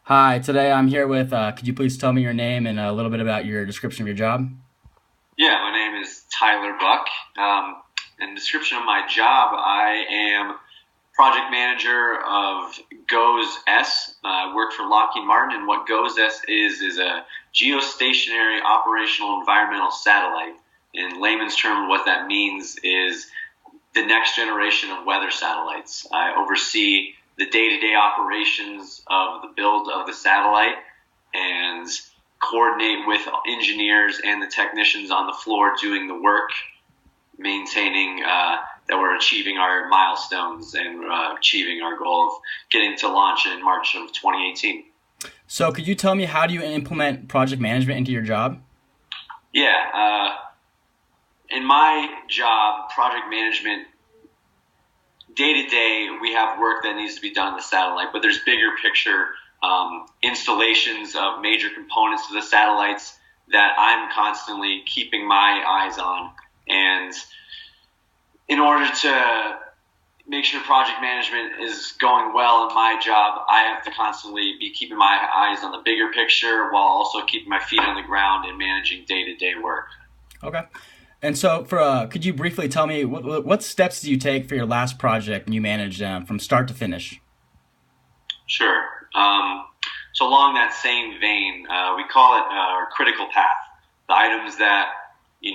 Hi, today I'm here with, could you please tell me your name and a little bit about your description of your job? Yeah, my name is Tyler Buck. And description of my job, I am project manager of GOES S. I work for Lockheed Martin, and what GOES S is a geostationary operational environmental satellite. In layman's terms, what that means is the next generation of weather satellites. I oversee the day-to-day operations of the build of the satellite and coordinate with engineers and the technicians on the floor doing the work, maintaining that we're achieving our milestones and achieving our goal of getting to launch in March of 2018. So could you tell me how do you implement project management into your job? Yeah, in my job, project management, day to day, we have work that needs to be done on the satellite, but there's bigger picture installations of major components to the satellites that I'm constantly keeping my eyes on. And in order to make sure project management is going well in my job, I have to constantly be keeping my eyes on the bigger picture while also keeping my feet on the ground and managing day-to-day work. Okay. And so could you briefly tell me what steps did you take for your last project and you managed from start to finish? Sure. So along that same vein, we call it our critical path. The items that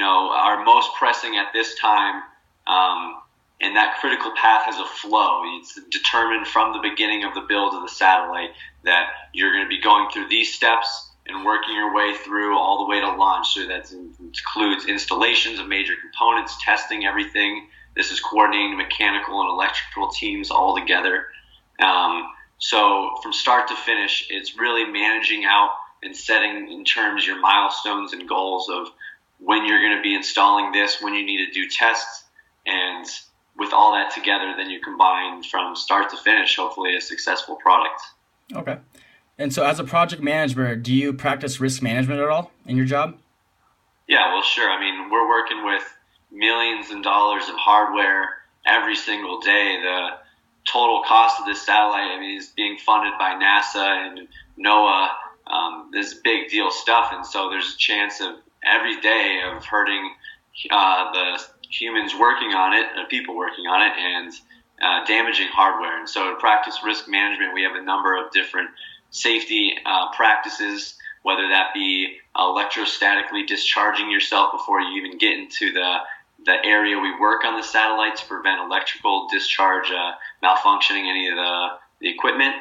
are most pressing at this time, and that critical path has a flow. It's determined from the beginning of the build of the satellite that you're going to be going through these steps and working your way through all the way to launch. So that includes installations of major components, testing everything. This is coordinating mechanical and electrical teams all together. So from start to finish, it's really managing out and setting in terms your milestones and goals of when you're going to be installing this, when you need to do tests, and with all that together, then you combine from start to finish, hopefully a successful product. Okay. And so as a project manager, do you practice risk management at all in your job? Yeah, well, sure. I mean, we're working with millions of dollars of hardware every single day. The total cost of this satellite, I mean, is being funded by NASA and NOAA. This big deal stuff, and so there's a chance of every day of hurting the humans working on it, people working on it, and damaging hardware. And so to practice risk management, we have a number of different safety practices, whether that be electrostatically discharging yourself before you even get into the area we work on the satellite to prevent electrical discharge malfunctioning any of the equipment,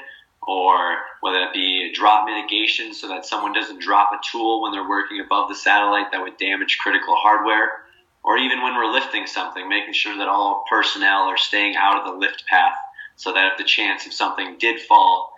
or whether that be drop mitigation so that someone doesn't drop a tool when they're working above the satellite that would damage critical hardware, or even when we're lifting something, making sure that all personnel are staying out of the lift path so that if the chance of something did fall,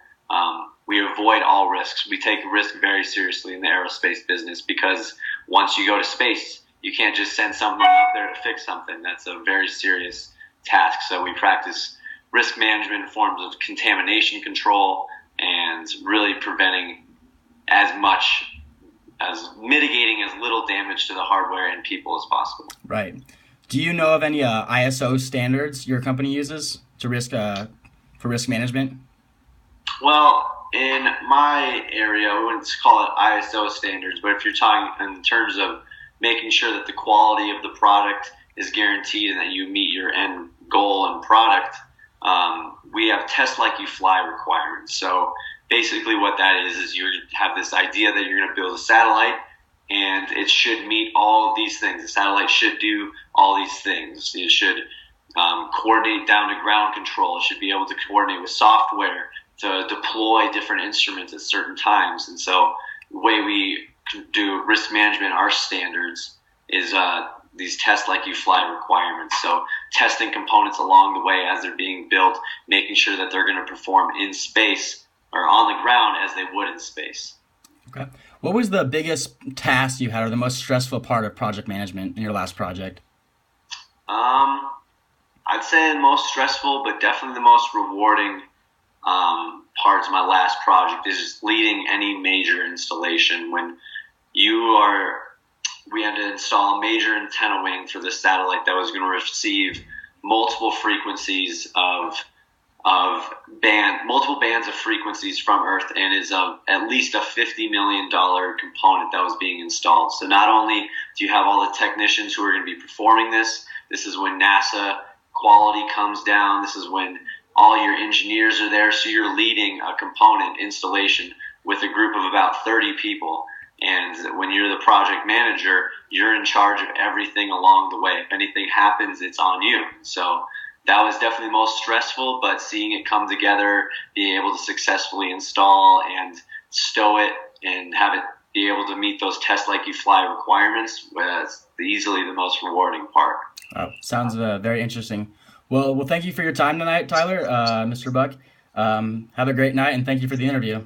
we avoid all risks. We take risk very seriously in the aerospace business because once you go to space, you can't just send someone up there to fix something. That's a very serious task. So we practice risk management in forms of contamination control and really preventing as much as mitigating as little damage to the hardware and people as possible. Right. Do you know of any ISO standards your company uses to for risk management? Well, in my area, we wouldn't call it ISO standards, but if you're talking in terms of making sure that the quality of the product is guaranteed and that you meet your end goal and product, we have test like you fly requirements. So basically what that is you have this idea that you're going to build a satellite and it should meet all of these things. The satellite should do all these things. It should coordinate down to ground control. It should be able to coordinate with software to deploy different instruments at certain times. And so the way we do risk management, our standards, is these test like you fly requirements. So testing components along the way as they're being built, making sure that they're going to perform in space or on the ground as they would in space. Okay. What was the biggest task you had or the most stressful part of project management in your last project? I'd say the most stressful, but definitely the most rewarding parts of my last project is just leading any major installation. When we had to install a major antenna wing for this satellite that was going to receive multiple frequencies of of multiple bands of frequencies from Earth, and is at least a $50 million component that was being installed. So not only do you have all the technicians who are going to be performing this is when NASA quality comes down. This is when all your engineers are there. So you're leading a component installation with a group of about 30 people. And when you're the project manager, you're in charge of everything along the way. If anything happens, it's on you. So that was definitely the most stressful, but seeing it come together, being able to successfully install and stow it and have it be able to meet those test like you fly requirements was easily the most rewarding part. Sounds very interesting. Well, thank you for your time tonight, Tyler, Mr. Buck. Have a great night, and thank you for the interview.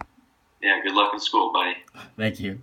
Yeah, good luck in school, buddy. Thank you.